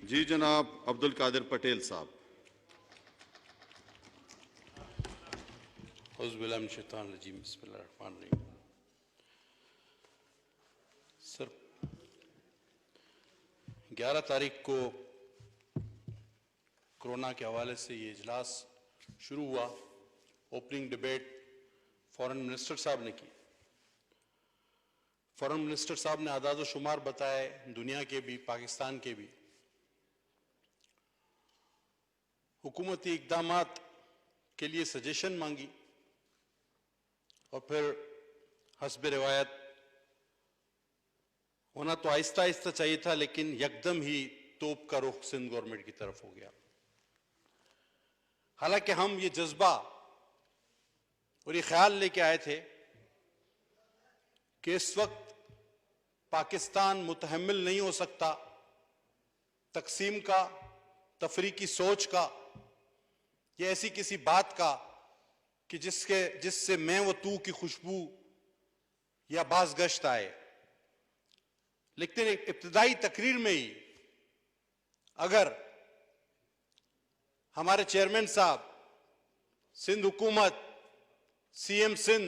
जी जनाब अब्दुल कादिर पटेल साहब। सर, 11 तारीख को कोरोना के हवाले से ये इजलास शुरू हुआ। ओपनिंग डिबेट फॉरेन मिनिस्टर साहब ने की। फॉरेन मिनिस्टर साहब ने आदाद शुमार बताए, दुनिया के भी, पाकिस्तान के भी। हुकूमती इक़दामात के लिए सजेशन मांगी और फिर हस्ब रिवायत होना तो आहिस्ता आहिस्ता चाहिए था, लेकिन यकदम ही तोप का रुख सिंध गवर्नमेंट की तरफ हो गया। हालांकि हम ये जज्बा और ये ख्याल लेके आए थे कि इस वक्त पाकिस्तान मुतहम्मिल नहीं हो सकता तकसीम का, तफरीकी सोच का, या ऐसी किसी बात का कि जिससे मैं व तू की खुशबू या बाज गश्त आए। लेकिन एक इब्तिदाई तकरीर में ही अगर हमारे चेयरमैन साहब, सिंध हुकूमत, सीएम सिंध,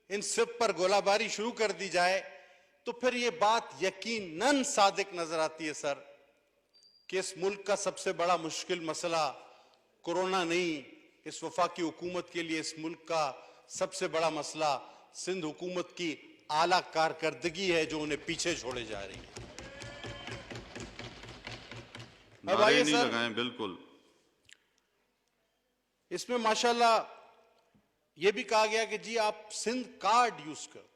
इन सब पर गोलाबारी शुरू कर दी जाए तो फिर यह बात यकीनन सादिक नजर आती है सर कि इस मुल्क का सबसे बड़ा मुश्किल मसला कोरोना नहीं, इस वफाकी हुकूमत के लिए इस मुल्क का सबसे बड़ा मसला सिंध हुकूमत की आला कारकर्दगी है जो उन्हें पीछे छोड़े जा रही है। अब आइए नहीं सर, लगाएं, बिल्कुल। इसमें माशाल्लाह यह भी कहा गया कि जी आप सिंध कार्ड यूज करते।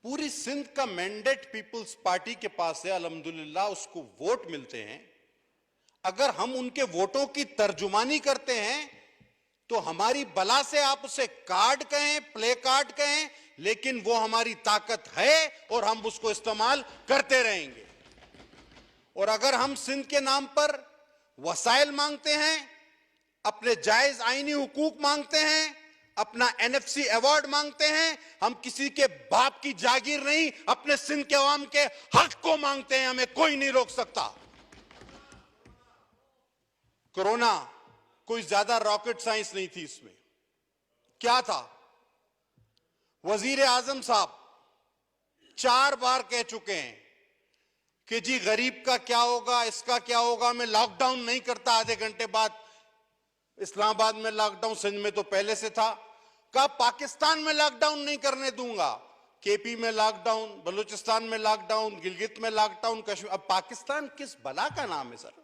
पूरी सिंध का मैंडेट पीपल्स पार्टी के पास है, अल्हम्दुलिल्लाह उसको वोट मिलते हैं। अगर हम उनके वोटों की तर्जुमानी करते हैं तो हमारी बला से आप उसे कार्ड कहें, प्ले कार्ड कहें, लेकिन वो हमारी ताकत है और हम उसको इस्तेमाल करते रहेंगे। और अगर हम सिंध के नाम पर वसाइल मांगते हैं, अपने जायज आईनी हुकूक मांगते हैं, अपना एनएफसी अवार्ड मांगते हैं, हम किसी के बाप की जागीर नहीं, अपने सिंध के अवाम के हक को मांगते हैं। हमें कोई नहीं रोक सकता। कोरोना कोई ज्यादा रॉकेट साइंस नहीं थी। इसमें क्या था? वजीर आजम साहब 4 बार कह चुके हैं कि जी गरीब का क्या होगा, इसका क्या होगा, मैं लॉकडाउन नहीं करता। आधे घंटे बाद इस्लामाबाद में लॉकडाउन, सिंध में तो पहले से था। कहा पाकिस्तान में लॉकडाउन नहीं करने दूंगा। केपी में लॉकडाउन, बलूचिस्तान में लॉकडाउन, गिलगित में लॉकडाउन, कश्मीर। अब पाकिस्तान किस बला का नाम है सर?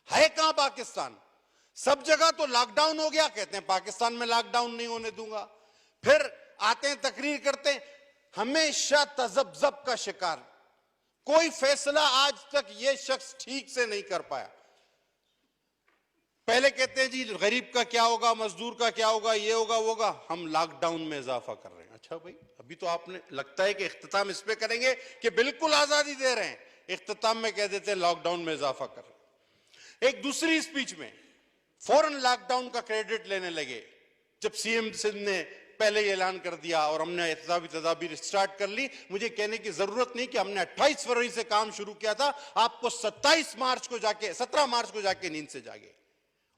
है कहां पाकिस्तान? सब जगह तो लॉकडाउन हो गया, कहते हैं पाकिस्तान में लॉकडाउन नहीं होने दूंगा। फिर आते हैं, तकरीर करते हैं, हमेशा तजब्जब का शिकार। कोई फैसला आज तक ये शख्स ठीक से नहीं कर पाया। पहले कहते हैं जी गरीब का क्या होगा, मजदूर का क्या होगा, ये होगा वो होगा, हम लॉकडाउन में इजाफा कर रहे हैं। अच्छा भाई, अभी तो आपने लगता है कि इख्तिताम इस पे करेंगे कि बिल्कुल आजादी दे रहे हैं, इख्तिताम में कह देते हैं लॉकडाउन में इजाफा कर रहे हैं। एक दूसरी स्पीच में फौरन लॉकडाउन का क्रेडिट लेने लगे। जब सीएम सिंध ने पहले ही ऐलान कर दिया और हमने एहतसाबी तदाबीर स्टार्ट कर ली, मुझे कहने की जरूरत नहीं कि हमने 28 फरवरी से काम शुरू किया था। आपको 17 मार्च को जाके नींद से जागे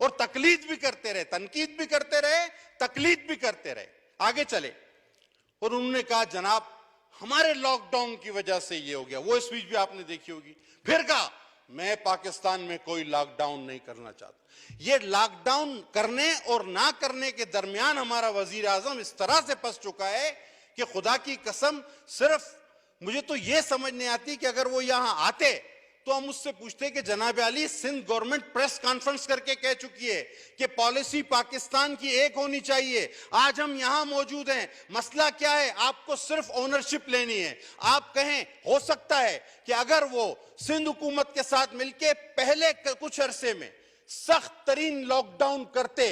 और तकलीद भी करते रहे, तनकीद भी करते रहे, तकलीद भी करते रहे, आगे चले। और उन्होंने कहा जनाब हमारे लॉकडाउन की वजह से ये हो गया। वो स्पीच भी आपने देखी होगी। फिर कहा मैं पाकिस्तान में कोई लॉकडाउन नहीं करना चाहता। ये लॉकडाउन करने और ना करने के दरमियान हमारा वजीर आजम इस तरह से फंस चुका है कि खुदा की कसम, सिर्फ मुझे तो ये समझ नहीं आती कि अगर वो यहां आते तो हम उससे पूछते कि जनाब Ali, Sindh government press conference करके कह चुकी है कि पॉलिसी पाकिस्तान की एक होनी चाहिए। आज हम यहां मौजूद हैं, मसला क्या है? आपको सिर्फ ओनरशिप लेनी है। आप कहें, हो सकता है कि अगर वो सिंध हुकूमत के साथ मिलके पहले कुछ अरसे में सख्त तरीन लॉकडाउन करते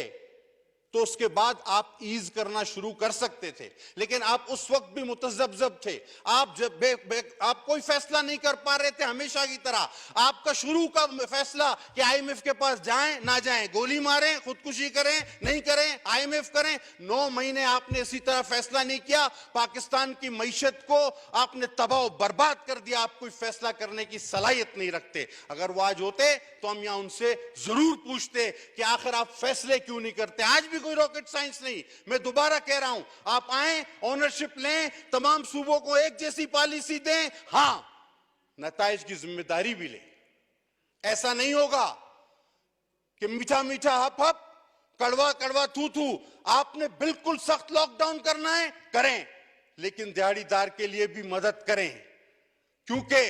तो उसके बाद आप ईज करना शुरू कर सकते थे, लेकिन आप उस वक्त भी मुतज़ब्ज़ब थे। आप आप कोई फैसला नहीं कर पा रहे थे हमेशा की तरह। आपका शुरू का फैसला कि आईएमएफ के पास जाएं ना जाएं, गोली मारें, खुदकुशी करें नहीं करें, आईएमएफ करें, 9 महीने आपने इसी तरह फैसला नहीं किया। पाकिस्तान की मईशत को आपने तबाह बर्बाद कर दिया। आप कोई फैसला करने की सलाहियत नहीं रखते। अगर वो आज होते तो हम यहां उनसे जरूर पूछते कि आखिर आप फैसले क्यों नहीं करते। आज भी कोई रॉकेट साइंस नहीं, मैं दोबारा कह रहा हूं, आप आए, ओनरशिप लें, तमाम सूबों को एक जैसी पॉलिसी दें, हां, नताइज की जिम्मेदारी भी लें। ऐसा नहीं होगा कि मीठा मीठा हप हप, कड़वा कड़वा थू थू। आपने बिल्कुल सख्त लॉकडाउन करना है, करें, लेकिन दिहाड़ीदार के लिए भी मदद करें, क्योंकि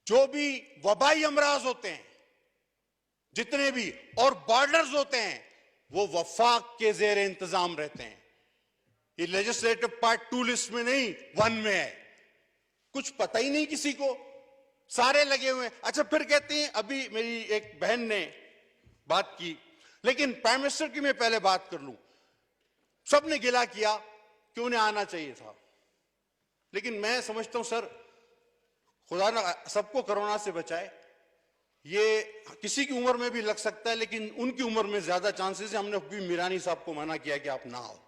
जो भी वबाई अमराज होते हैं, जितने भी, और बॉर्डर्स होते हैं, वो वफाक के जेर इंतजाम रहते हैं। ये लेजिस्लेटिव पार्ट 2 लिस्ट में नहीं, 1 में है। कुछ पता ही नहीं किसी को, सारे लगे हुए हैं। अच्छा, फिर कहते हैं, अभी मेरी एक बहन ने बात की, लेकिन प्राइम मिनिस्टर की मैं पहले बात कर लूं। सबने गिला किया कि उन्हें आना चाहिए था, लेकिन मैं समझता हूं सर, खुदा ना सबको कोरोना से बचाए। ये किसी की उम्र में भी लग सकता है, लेकिन उनकी उम्र में ज्यादा चांसेस है। हमने भी मीरानी साहब को मना किया कि आप ना आओ।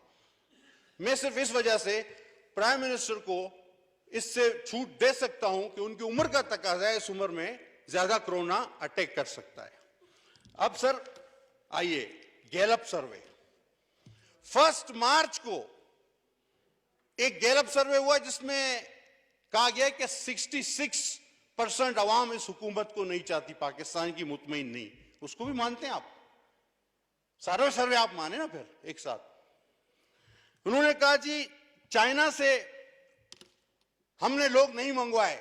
मैं सिर्फ इस वजह से प्राइम मिनिस्टर को इससे छूट दे सकता हूं कि उनकी उम्र का तकाजा है, इस उम्र में ज्यादा कोरोना अटैक कर सकता है। अब सर आइए, गैलप सर्वे। 1 मार्च को एक गैलप सर्वे हुआ जिसमें कहा गया कि 66% अवाम इस हुकूमत को नहीं चाहती, पाकिस्तान की मुतमईन नहीं। उसको भी मानते हैं आप? सारे सर्वे आप माने ना फिर एक साथ। उन्होंने कहा जी चाइना से हमने लोग नहीं मंगवाए।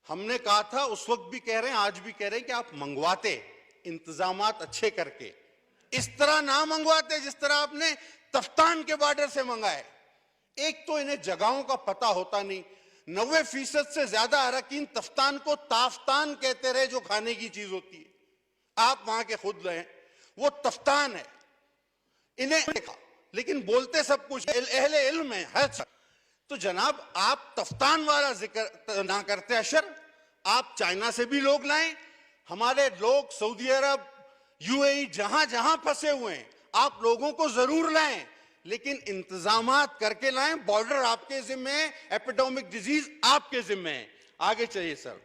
हमने कहा था, उस वक्त भी कह रहे हैं, आज भी कह रहे हैं कि आप मंगवाते, इंतजामात अच्छे करके, इस तरह ना मंगवाते जिस तरह आपने तफ्तान के बॉर्डर से मंगाए। एक तो इन्हें जगहों का पता होता नहीं। 90% से ज्यादा अरकान तफ्तान को ताफ्तान कहते रहे, जो खाने की चीज होती है। आप वहां के खुद रहे, वो तफ्तान है। इन्हें देखा, लेकिन बोलते सब कुछ अहले इल्म है हर सब। तो जनाब, आप तफ्तान वाला जिक्र ना करते अशर, आप चाइना से भी लोग लाएं। हमारे लोग सऊदी अरब, यूएई, जहां जहां फंसे हुए हैं, आप लोगों को जरूर लाएं, लेकिन इंतजामात करके लाएं। बॉर्डर आपके जिम्मे है, एपिडेमिक डिजीज आपके जिम्मे है। आगे चलिए सर।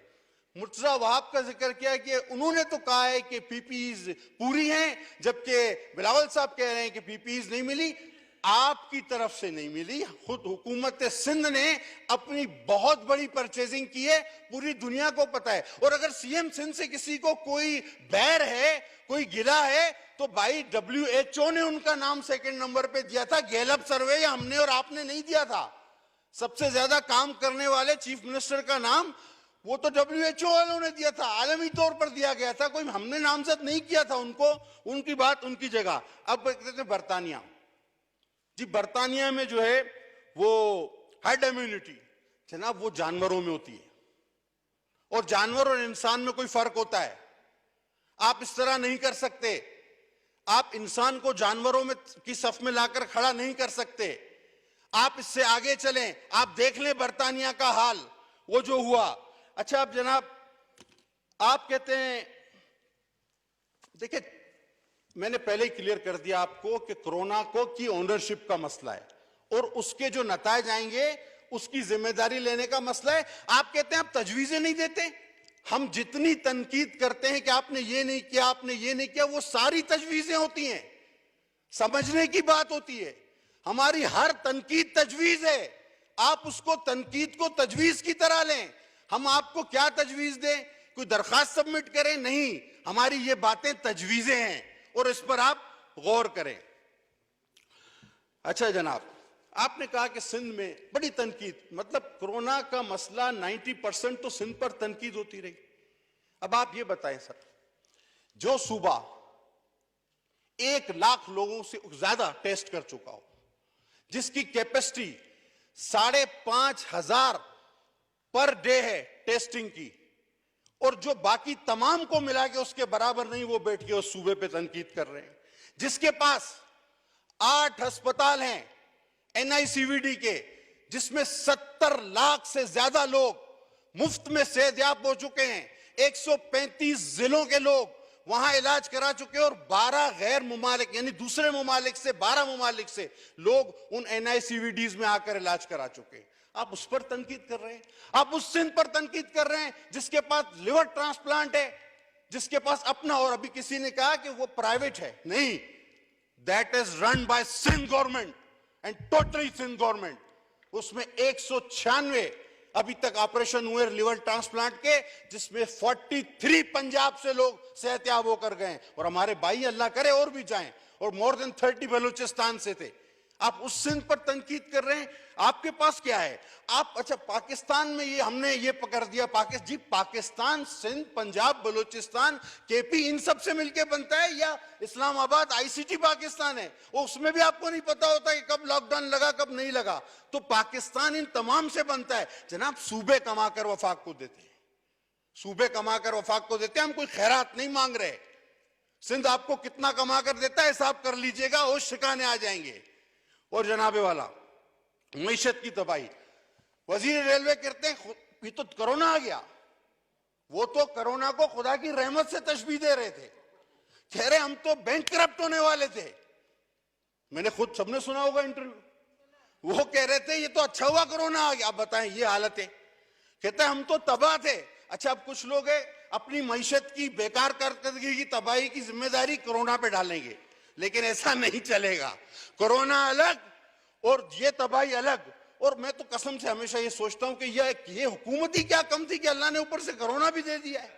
मुर्तजा वहाब का जिक्र किया कि उन्होंने तो कहा है कि पीपीईज पूरी हैं, जबकि बिलावल साहब कह रहे हैं कि पीपीईज नहीं मिली। आपकी तरफ से नहीं मिली, खुद हुकूमत सिंध ने अपनी बहुत बड़ी परचेजिंग की है, पूरी दुनिया को पता है। और अगर सीएम सिंध से किसी को कोई बैर है, कोई गिला है, तो भाई WHO ने उनका नाम 2nd नंबर पे दिया था। गैलप सर्वे या हमने और आपने नहीं दिया था। सबसे ज्यादा काम करने वाले चीफ मिनिस्टर का नाम वो तो WHO वालों ने दिया था, आलमी तौर पर दिया गया था। कोई हमने नामजद नहीं किया था उनको। उनकी बात उनकी जगह। अब कहते थे बरतानिया जी, बरतानिया में जो है वो हर्ड इम्यूनिटी, जनाब वो जानवरों में होती है, और जानवर और इंसान में कोई फर्क होता है। आप इस तरह नहीं कर सकते। आप इंसान को जानवरों में की सफ में लाकर खड़ा नहीं कर सकते। आप इससे आगे चलें। आप देख लें बरतानिया का हाल, वो जो हुआ। अच्छा, अब जनाब आप कहते हैं, देखिए मैंने पहले ही क्लियर कर दिया आपको कि कोरोना को की ओनरशिप का मसला है, और उसके जो नतायज आएंगे उसकी जिम्मेदारी लेने का मसला है। आप कहते हैं आप तजवीजें नहीं देते। हम जितनी तनकीद करते हैं कि आपने ये नहीं किया, आपने ये नहीं किया, वो सारी तजवीजें होती हैं, समझने की बात होती है। हमारी हर तनकीद तजवीज है। आप उसको तनकीद को तजवीज की तरह लें। हम आपको क्या तजवीज दें? कोई दरखास्त सबमिट करें? नहीं, हमारी ये बातें तजवीजें हैं, और इस पर आप गौर करें। अच्छा जनाब, आपने कहा कि सिंध में बड़ी तनकीद, मतलब कोरोना का मसला 90% तो सिंध पर तनकीद होती रही। अब आप ये बताएं सर, जो सूबा 1 लाख लोगों से ज्यादा टेस्ट कर चुका हो, जिसकी कैपेसिटी 5,500 पर डे है टेस्टिंग की, और जो बाकी तमाम को मिला के उसके बराबर नहीं, वो बैठ के उस सूबे पे तनकीद कर रहे हैं। जिसके पास 8 अस्पताल हैं एनआईसीवीडी के, जिसमें 70 लाख से ज्यादा लोग मुफ्त में सेहतयाब हो चुके हैं, 135 जिलों के लोग वहां इलाज करा चुके हैं, और 12 गैर मुमालिक यानी दूसरे मुमालिक से 12 मुमालिक से लोग उन एनआईसीवीडीज में आकर इलाज करा चुके हैं। आप उस पर तनकीद कर रहे हैं, आप उस सिंध पर तनकीद कर रहे हैं जिसके पास लिवर ट्रांसप्लांट है, जिसके पास अपना, और अभी किसी ने कहा कि वो प्राइवेट है, नहीं, that is run by Sindh government and totally Sindh government. उसमें 196 अभी तक ऑपरेशन हुए लिवर ट्रांसप्लांट के, जिसमें 43 पंजाब से लोग सेहतयाब होकर गए, और हमारे भाई अल्लाह करे और भी जाएं, और मोर देन 30 बलूचिस्तान से थे। आप उस सिंध पर तनकीद कर रहे हैं, आपके पास क्या है? आप अच्छा पाकिस्तान में ये हमने ये पकड़ दिया, पाकिस्तान सिंध पंजाब बलूचिस्तान केपी इन सब से मिलकर बनता है, या इस्लामाबाद आईसीटी पाकिस्तान है? वो उसमें भी आपको नहीं पता होता कि कब लॉकडाउन लगा कब नहीं लगा। तो पाकिस्तान इन तमाम से बनता है। जनाब, सूबे कमाकर वफाक को देते हैं, सूबे कमाकर वफाक को देते हैं, हम कोई खैरात नहीं मांग रहे। सिंध आपको कितना कमाकर देता है हिसाब कर लीजिएगा, होश ठिकाने आ जाएंगे। और जनाबे वाला मईशत की तबाही, वजीर रेलवे कहते हैं ये तो कोरोना आ गया, वो तो कोरोना को खुदा की रहमत से तशबीह दे रहे थे, कह रहे हम तो बैंकरप्ट होने वाले थे। मैंने खुद, सबने सुना होगा इंटरव्यू, वो कह रहे थे ये तो अच्छा हुआ कोरोना आ गया। अब बताएं ये हालत है, कहते हैं हम तो तबाह थे। अच्छा, अब कुछ लोग है अपनी मईशत की बेकार कारकर्दगी की तबाही की जिम्मेदारी कोरोना पे डालेंगे, लेकिन ऐसा नहीं चलेगा। कोरोना अलग और ये तबाही अलग। और मैं तो कसम से हमेशा ये सोचता हूं कि ये हुकूमत ही क्या कम थी कि अल्लाह ने ऊपर से कोरोना भी दे दिया है।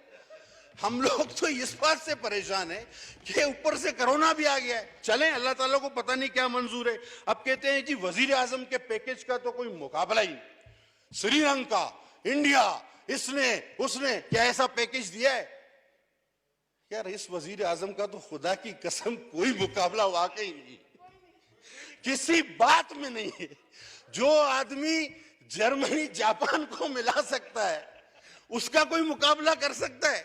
हम लोग तो इस बात से परेशान है कि ऊपर से कोरोना भी आ गया है। चलें, अल्लाह ताला को पता नहीं क्या मंजूर है। अब कहते हैं जी वजीर आजम के पैकेज का तो कोई मुकाबला ही नहीं, श्रीलंका, इंडिया, इसने उसने क्या ऐसा पैकेज दिया है? यार, इस वजीर आजम का तो खुदा की कसम कोई मुकाबला वाकई नहीं, किसी बात में नहीं है। जो आदमी जर्मनी जापान को मिला सकता है उसका कोई मुकाबला कर सकता है?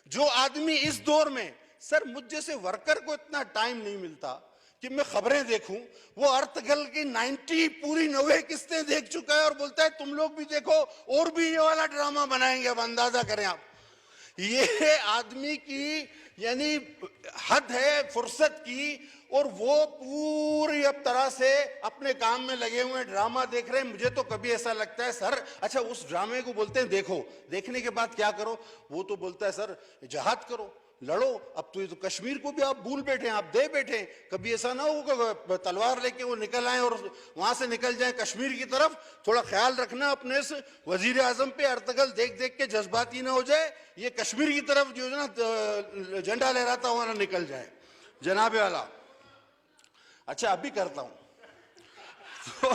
जो आदमी इस दौर में, सर मुझ जैसे वर्कर को इतना टाइम नहीं मिलता कि मैं खबरें देखूं, वो अर्तगल की 90 पूरी 90 किस्तें देख चुका है और बोलता है तुम लोग भी देखो और भी ये वाला ड्रामा बनाएंगे। अब अंदाजा करें आप, ये आदमी की यानी हद है फुर्सत की, और वो पूरी अब तरह से अपने काम में लगे हुए ड्रामा देख रहे हैं। मुझे तो कभी ऐसा लगता है सर, अच्छा उस ड्रामे को बोलते हैं देखो, देखने के बाद क्या करो? वो तो बोलता है सर जिहाद करो, लड़ो। अब तो ये तो कश्मीर को भी आप भूल बैठे, आप दे बैठे। कभी ऐसा ना हो कि तलवार लेके वो निकल आए और वहां से निकल जाए कश्मीर की तरफ। थोड़ा ख्याल रखना अपने से वजीर आजम पे, अर्तगल देख देख के जज्बाती ना हो जाए, ये कश्मीर की तरफ जो है ना झंडा लहराता हुआ ना निकल जाए। जनाबे वाला, अच्छा अभी करता हूं तो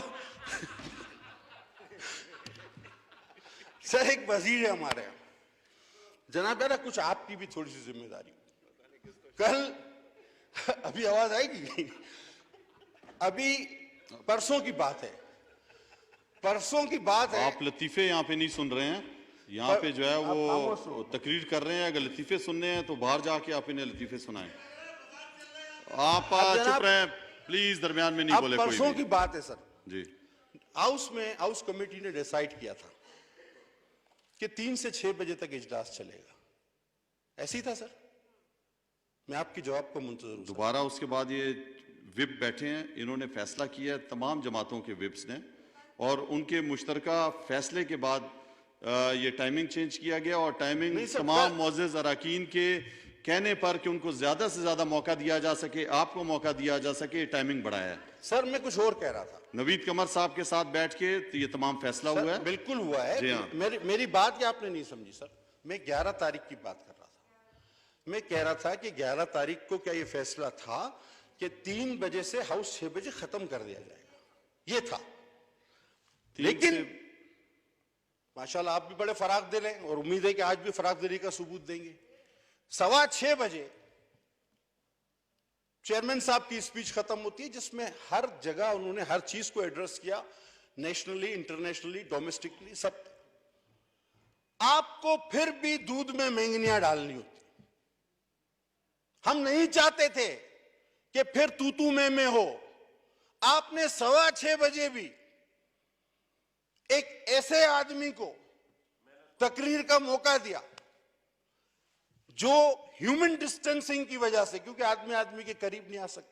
सर एक वजीर है हमारे यहाँ, जनाब यार कुछ आपकी भी थोड़ी सी जिम्मेदारी। कल अभी आवाज आएगी, अभी परसों की बात है, परसों की बात है। आप लतीफे यहाँ पे नहीं सुन रहे हैं, यहाँ पे जो है वो तकरीर कर रहे हैं। अगर लतीफे सुनने हैं तो बाहर जाके आप इन्हें लतीफे सुनाएं। आप चुप रहें प्लीज, दरमियान में नहीं बोले कोई भी। परसों की बात है सर जी, हाउस में, हाउस कमेटी ने डिसाइड किया था कि 3 से 6 बजे तक इजलास चलेगा। ऐसे ही था सर, मैं आपकी जवाब को मुंतजर हूं। दोबारा उसके बाद ये विप बैठे हैं, इन्होंने फैसला किया है तमाम जमातों के विप्स ने, और उनके मुश्तरका फैसले के बाद ये टाइमिंग चेंज किया गया, और टाइमिंग तमाम मुअज़्ज़िज़ अरकान के कहने पर कि उनको ज्यादा से ज्यादा मौका दिया जा सके, आपको मौका दिया जा सके, टाइमिंग बढ़ाया है। सर मैं कुछ और कह रहा था, नवीद कमर साहब के साथ बैठ के तो ये तमाम फैसला हुआ है। बिल्कुल हुआ है। जी हाँ। मेरी बात क्या आपने नहीं समझी सर। मैं 11 तारीख की बात कर रहा था। मैं कह रहा था कि 11 तारीख को क्या ये फैसला था कि 3 बजे से हाउस 6 बजे खत्म कर दिया जाएगा, ये था। लेकिन माशाल्लाह आप भी बड़े फराग दिल हैं और उम्मीद है कि आज भी फराग दिली का सबूत देंगे। 6:15 बजे चेयरमैन साहब की स्पीच खत्म होती है, जिसमें हर जगह उन्होंने हर चीज को एड्रेस किया, नेशनली, इंटरनेशनली, डोमेस्टिकली, सब। आपको फिर भी दूध में मेंगनियां डालनी होती। हम नहीं चाहते थे कि फिर तू मैं हो। आपने 6:15 बजे भी एक ऐसे आदमी को तकरीर का मौका दिया जो ह्यूमन डिस्टेंसिंग की वजह से, क्योंकि आदमी आदमी के करीब नहीं आ सकता,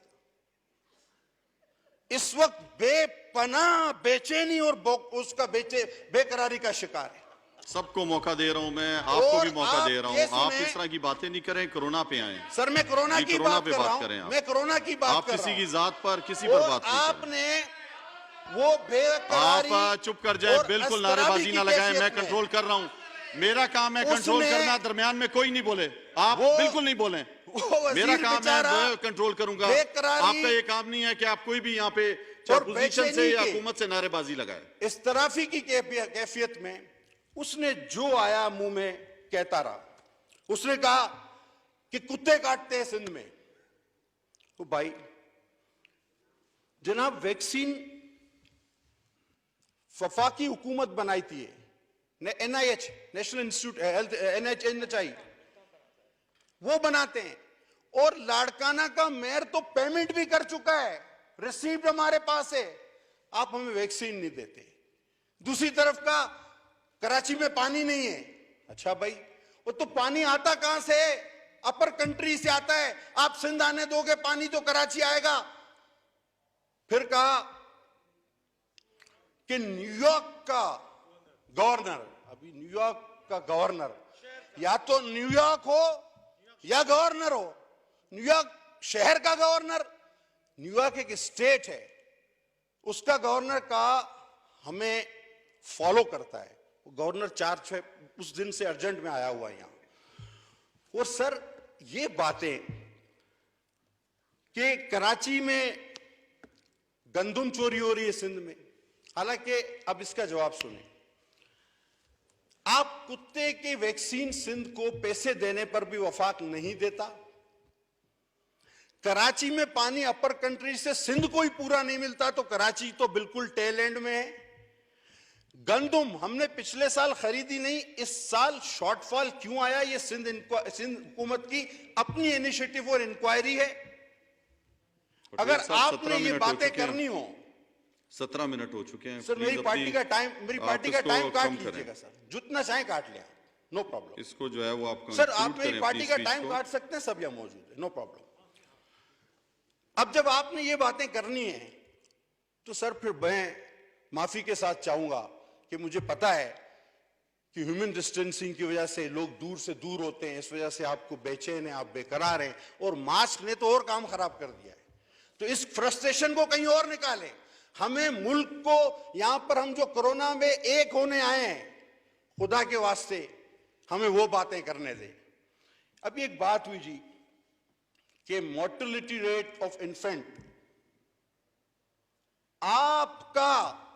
इस वक्त बेपनाह बेचैनी और उसका बेकरारी का शिकार है। सबको मौका दे रहा हूं मैं, आपको भी मौका दे रहा ये हूं। आप सुने- इस तरह की बातें नहीं करें, कोरोना पे आए। सर मैं कोरोना जी, की कोरोना बात पे कर रहा बात हूं, करें आप। मैं कोरोना की बात आप कर किसी रहा की हूं। जात पर किसी पर और बात नहीं करें। आपने वो बेकरारी, आप चुप कर जाए, और बिल्कुल अस्तराबी नारेबाजी की ना लगाएं। कैफियत मैं में कंट्रोल कर रहा हूं, मेरा काम है कंट्रोल उसने- करना। दरमियान में कोई नहीं बोले, आप वो- बिल्कुल नहीं बोले। वो वजीर मेरा काम है, बेचारा मैं कंट्रोल करूंगा। बेकरारी आपका ये काम नहीं है कि आप कोई भी यहाँ पे चाहे और पोजीशन से बेचैनी या के- हुकूमत से नारेबाजी लगाए। इस तराफी की कैफियत में उसने जो आया मुंह में कहता रहा। उसने कहा कि कुत्ते काटते हैं सिंध में। तो भाई जनाब, वैक्सीन वफाकी हुकूमत बनाई थी, NIH, national institute health, NHI, वो बनाते हैं। और लाड़काना का मेयर तो पेमेंट भी कर चुका है, रिसीव्ड हमारे पास है। आप हमें वैक्सीन नहीं देते। दूसरी तरफ का कराची में पानी नहीं है। अच्छा भाई, वो तो पानी आता कहां से है? अपर कंट्री से आता है। आप सिंध आने दोगे पानी तो कराची आएगा। फिर कहा कि न्यूयॉर्क का गवर्नर, अभी न्यूयॉर्क का गवर्नर या तो न्यूयॉर्क हो या गवर्नर हो। न्यूयॉर्क शहर का गवर्नर, न्यूयॉर्क एक स्टेट है, उसका गवर्नर का हमें फॉलो करता है। गवर्नर 4-6 उस दिन से अर्जेंट में आया हुआ यहां। और सर ये बातें कि कराची में गंदुम चोरी हो रही है सिंध में, हालांकि अब इसका जवाब सुने। आप कुत्ते की वैक्सीन सिंध को पैसे देने पर भी वफाक नहीं देता। कराची में पानी अपर कंट्री से सिंध को ही पूरा नहीं मिलता, तो कराची तो बिल्कुल टेल एंड में है। गंदुम हमने पिछले साल खरीदी नहीं, इस साल शॉर्टफॉल क्यों आया? ये सिंध हुकूमत की अपनी इनिशिएटिव और इंक्वायरी है। अगर आपने ये बातें करनी हो। 17 मिनट हो चुके हैं। सर मेरी पार्टी का टाइम काट लीजिएगा सर, जितना चाहे काट लिया, नो प्रॉब्लम। इसको जो है वो आप सर आप मेरी पार्टी का टाइम काट सकते हैं, सब यहाँ मौजूद है, नो प्रॉब्लम। अब जब आपने ये बातें करनी है तो सर फिर मैं माफी के साथ चाहूंगा कि मुझे पता है कि ह्यूमन डिस्टेंसिंग की वजह से लोग दूर से दूर होते हैं, इस वजह से आपको बेचैन है, आप बेकरार हैं, और मास्क ने तो और काम खराब कर दिया है। तो इस फ्रस्ट्रेशन को कहीं और निकालें। हमें मुल्क को यहां पर हम जो कोरोना में एक होने आए हैं, खुदा के वास्ते हमें वो बातें करने दें। अभी एक बात हुई जी कि मोर्टेलिटी रेट ऑफ इन्फेंट, आपका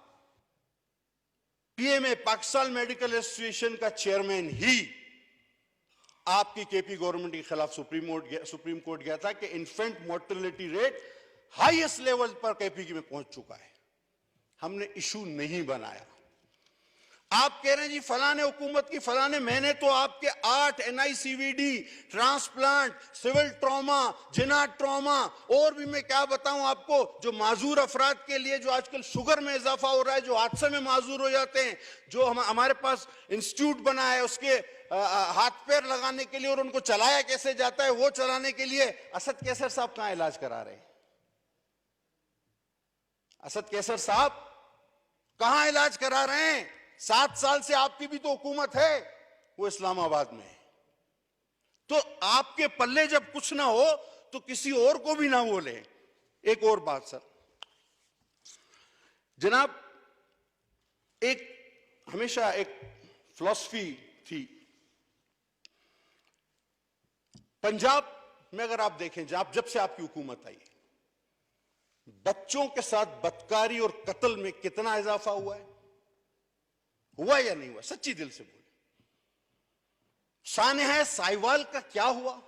PMA पाकिस्तान मेडिकल एसोसिएशन का चेयरमैन ही आपकी KP गवर्नमेंट के खिलाफ सुप्रीम कोर्ट गया था कि infant mortality rate highest level पर KP में पहुंच चुका है। हमने इशू नहीं बनाया। आप कह रहे हैं जी फलाने हुकूमत की, फलाने, मैंने तो आपके 8 NICVD, ट्रांसप्लांट, सिविल ट्रॉमा, जिना ट्रॉमा, और भी मैं क्या बताऊं आपको, जो माजूर अफराद के लिए जो आजकल शुगर में इजाफा हो रहा है, जो हादसे में माजूर हो जाते हैं, जो हमारे पास इंस्टीट्यूट बना है उसके हाथ पैर लगाने के लिए और उनको चलाया कैसे जाता है वो चलाने के लिए असद कैसर साहब कहां इलाज करा रहे हैं? असद कैसर साहब कहां इलाज करा रहे हैं? 7 साल से आपकी भी तो हुकूमत है, वो इस्लामाबाद में है। तो आपके पल्ले जब कुछ ना हो तो किसी और को भी ना बोले। एक और बात सर, जनाब, एक हमेशा एक फिलॉसफी थी पंजाब में, अगर आप देखें जब से आपकी हुकूमत आई, बच्चों के साथ बदकारी और कत्ल में कितना इजाफा हुआ है? हुआ या नहीं हुआ? सच्ची दिल से बोले। सानेहा साहिवाल का क्या हुआ?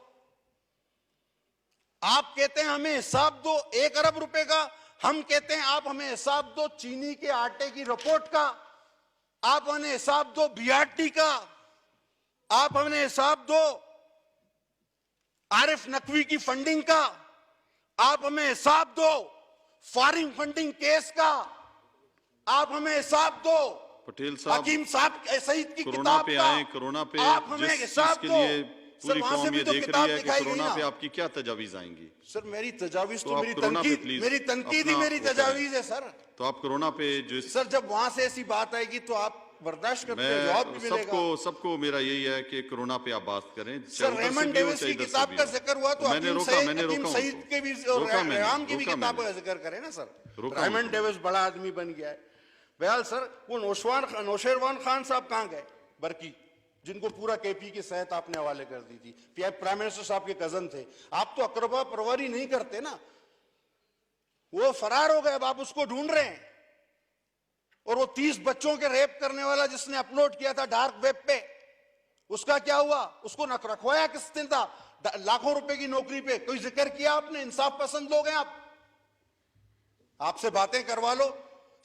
आप कहते हैं हमें हिसाब दो 1 अरब रुपए का, हम कहते हैं आप हमें हिसाब दो चीनी के आटे की रिपोर्ट का, आप हमें हिसाब दो BRT का, आप हमें हिसाब दो आरिफ नकवी की फंडिंग का, आप हमें हिसाब दो फॉरेन फंडिंग केस का, आप हमें हिसाब दो पटेल साहब हकीम साहब सईद की कोरोना किताब पे का, आए, कोरोना पे आप हमें जिस हिसाब चीज के दो। लिए सर पूरी वहां से कौम भी ये तो देख किताब रही है कि दिखाई गई कोरोना ना। पे आपकी क्या तजावीज आएंगी। सर मेरी तजावीज तो तो आप मेरी कोरोना पे तनकीद, प्लीज मेरी तनकीद ही अपना मेरी वो करें। तजावीज है सर। तो आप कोरोना पे जो सर जब वहां से ऐसी बात आएगी तो आप बर्दाश्त करते हैं, जवाब भी मैं मिलेगा। सबको मेरा यही है कि कोरोना पे आप बात करें, सर चाहे उधर से रेमंड भी हो डेविस चाहे की इधर से किताब भी का हो। जिक्र हुआ तो मैंने हकीम रोका सईद उनको। के भी और रोका मैंने, रेहाम की भी रोका किताब मैंने। का जिक्र करें ना सर। रोका रेमंड उनको। डेविस बड़ा आदमी बन गया है। बहरहाल सर वो नौशेरवान खान साहब कहाँ गए बरकी, जिनको पूरा केपी की सेहत आपने हवाले कर दी थी, प्राइम मिनिस्टर साहब के कजन थे। आप तो अकरबा परवारी नहीं करते ना, वो फरार हो गए, अब आप उसको ढूंढ रहे हैं। और वो 30 बच्चों के रेप करने वाला जिसने अपलोड किया था डार्क वेब पे, उसका क्या हुआ? उसको रखवाया किस दिन था? लाखों रुपए की नौकरी पे कोई जिक्र किया आपने? इंसाफ पसंद लोग हैं आप, आपसे बातें करवा लो।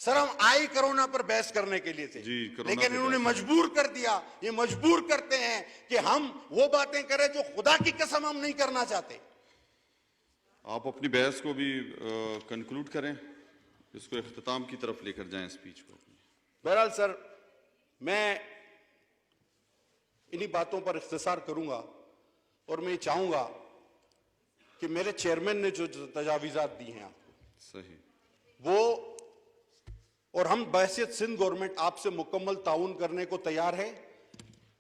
सर हम आई कोरोना पर बहस करने के लिए थे, जी, कोरोना लेकिन पे इन्होंने बहस। मजबूर कर दिया। ये मजबूर करते हैं कि हम वो बातें करें जो खुदा की कसम हम नहीं करना चाहते। आप अपनी बहस को भी कंक्लूड करें, इसको इख्तिताम की तरफ लेकर जाएं स्पीच को। बहरहाल सर मैं इन्हीं बातों पर इख्तिसार करूंगा और मैं ये चाहूंगा कि मेरे चेयरमैन ने जो तजावीज़ात दी हैं आपको, सही वो और हम बहैसियत सिंध गवर्नमेंट आपसे मुकम्मल ताउन करने को तैयार है।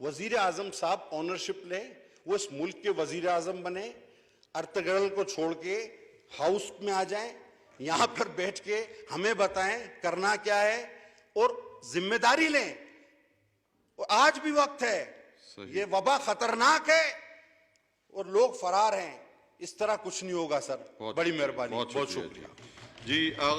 वजीर आजम साहब ऑनरशिप ले, वो इस मुल्क के वजीर आजम बने, अर्तगरल को छोड़ के हाउस में आ जाएं, यहां पर बैठ के हमें बताएं करना क्या है और जिम्मेदारी लें। और आज भी वक्त है, ये वबा खतरनाक है और लोग फरार हैं, इस तरह कुछ नहीं होगा सर। बड़ी मेहरबानी, बहुत शुक्रिया जी।